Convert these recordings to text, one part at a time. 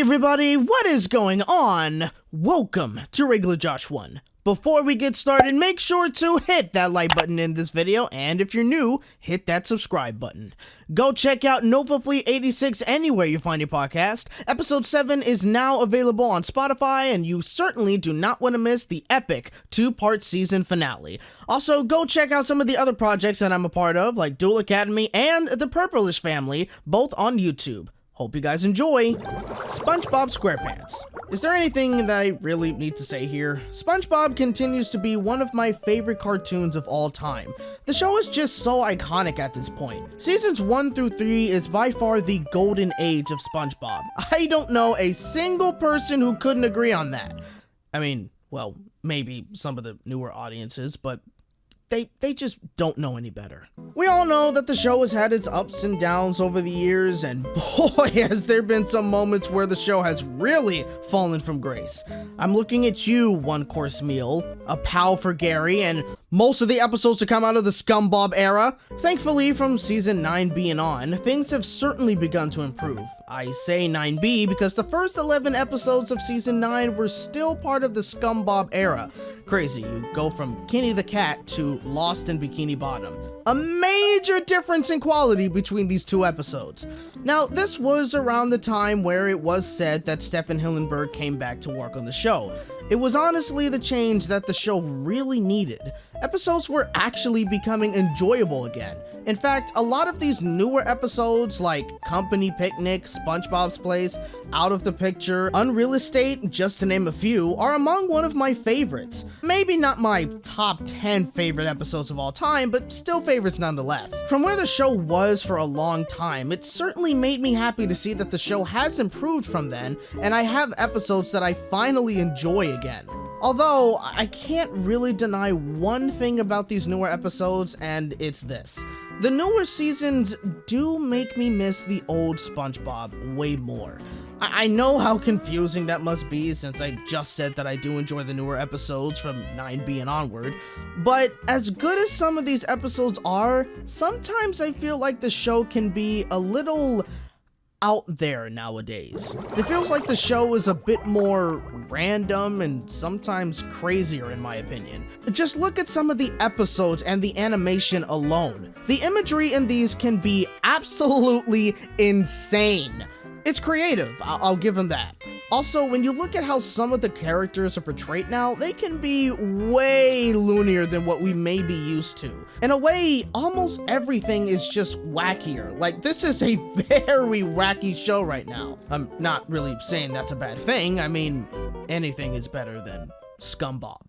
everybody, what is going on? Welcome to Regular Josh 1. Before we get started, make sure to hit that like button in this video, and if you're new, hit that subscribe button. Go check out NovaFleet86 anywhere you find your podcast. Episode 7 is now available on Spotify, and you certainly do not want to miss the epic 2-part season finale. Also, go check out some of the other projects that I'm a part of, like Duel Academy and the Purplish Family, both on YouTube. Hope you guys enjoy Spongebob Squarepants. Is there anything that I really need to say here? SpongeBob continues to be one of my favorite cartoons of all time. The show is just so iconic at this point. Seasons 1 through 3 is by far the golden age of SpongeBob. I don't know a single person who couldn't agree on that. I mean, well, maybe some of the newer audiences, but they just don't know any better. We all know that the show has had its ups and downs over the years, and boy, has there been some moments where the show has really fallen from grace. I'm looking at you, One Course Meal, a pal for Gary, and most of the episodes to come out of the Spongebob era. Thankfully, from season 9B and on, things have certainly begun to improve. I say 9B because the first 11 episodes of season 9 were still part of the Spongebob era. Crazy, you go from Kenny the Cat to Lost in Bikini Bottom. A major difference in quality between these two episodes. Now, this was around the time where it was said that Stefan Hillenburg came back to work on the show. It was honestly the change that the show really needed. Episodes were actually becoming enjoyable again. In fact, a lot of these newer episodes like Company Picnic, SpongeBob's Place, Out of the Picture, Unreal Estate, just to name a few, are among one of my favorites. Maybe not my top 10 favorite episodes of all time, but still favorites nonetheless. From where the show was for a long time, it certainly made me happy to see that the show has improved from then, and I have episodes that I finally enjoy again. Although, I can't really deny one thing about these newer episodes, and it's this. The newer seasons do make me miss the old SpongeBob way more. I know how confusing that must be since I just said that I do enjoy the newer episodes from 9B and onward, but as good as some of these episodes are, sometimes I feel like the show can be a little out there nowadays. It feels like the show is a bit more random and sometimes crazier in my opinion. Just look at some of the episodes and the animation alone. The imagery in these can be absolutely insane. It's creative, I'll give them that. Also, when you look at how some of the characters are portrayed now, they can be way loonier than what we may be used to. In a way, almost everything is just wackier. Like, this is a very wacky show right now. I'm not really saying that's a bad thing. I mean, anything is better than Spongebob.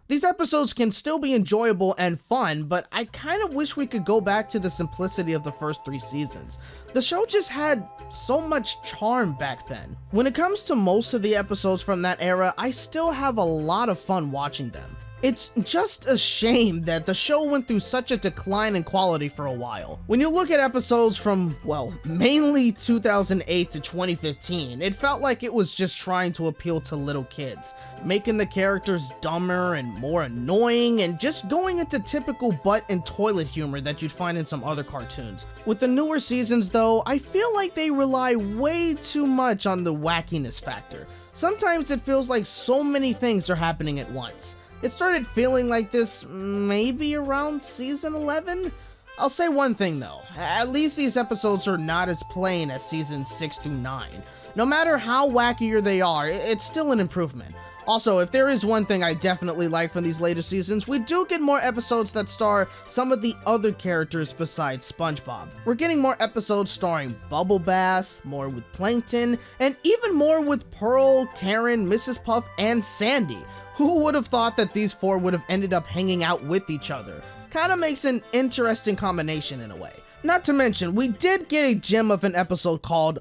These episodes can still be enjoyable and fun, but I kind of wish we could go back to the simplicity of the first 3 seasons. The show just had so much charm back then. When it comes to most of the episodes from that era, I still have a lot of fun watching them. It's just a shame that the show went through such a decline in quality for a while. When you look at episodes from, well, mainly 2008 to 2015, it felt like it was just trying to appeal to little kids, making the characters dumber and more annoying, and just going into typical butt and toilet humor that you'd find in some other cartoons. With the newer seasons though, I feel like they rely way too much on the wackiness factor. Sometimes it feels like so many things are happening at once. It started feeling like this maybe around season 11? I'll say one thing though, at least these episodes are not as plain as seasons 6 through 9. No matter how wackier they are, it's still an improvement. Also, if there is one thing I definitely like from these later seasons, we do get more episodes that star some of the other characters besides SpongeBob. We're getting more episodes starring Bubble Bass, more with Plankton, and even more with Pearl, Karen, Mrs. Puff, and Sandy. Who would have thought that these 4 would have ended up hanging out with each other? Kinda makes an interesting combination in a way. Not to mention, we did get a gem of an episode called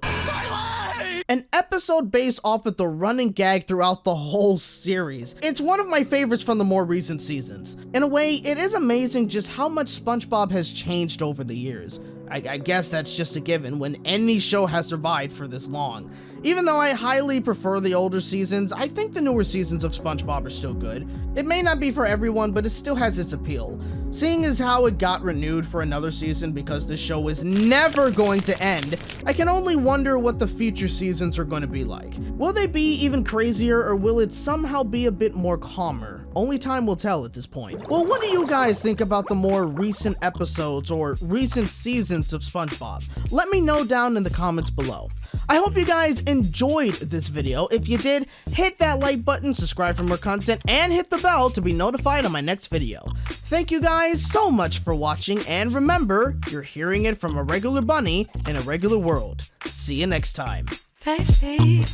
an episode based off of the running gag throughout the whole series. It's one of my favorites from the more recent seasons. In a way, it is amazing just how much SpongeBob has changed over the years. I guess that's just a given when any show has survived for this long. Even though I highly prefer the older seasons, I think the newer seasons of SpongeBob are still good. It may not be for everyone, but it still has its appeal. Seeing as how it got renewed for another season because the show is never going to end, I can only wonder what the future seasons are going to be like. Will they be even crazier, or will it somehow be a bit more calmer? Only time will tell at this point. Well, what do you guys think about the more recent episodes or recent seasons of SpongeBob? Let me know down in the comments below. I hope you guys enjoyed this video. If you did, hit that like button, subscribe for more content, and hit the bell to be notified on my next video. Thank you guys so much for watching, and remember, you're hearing it from a regular bunny in a regular world. See you next time. Baby.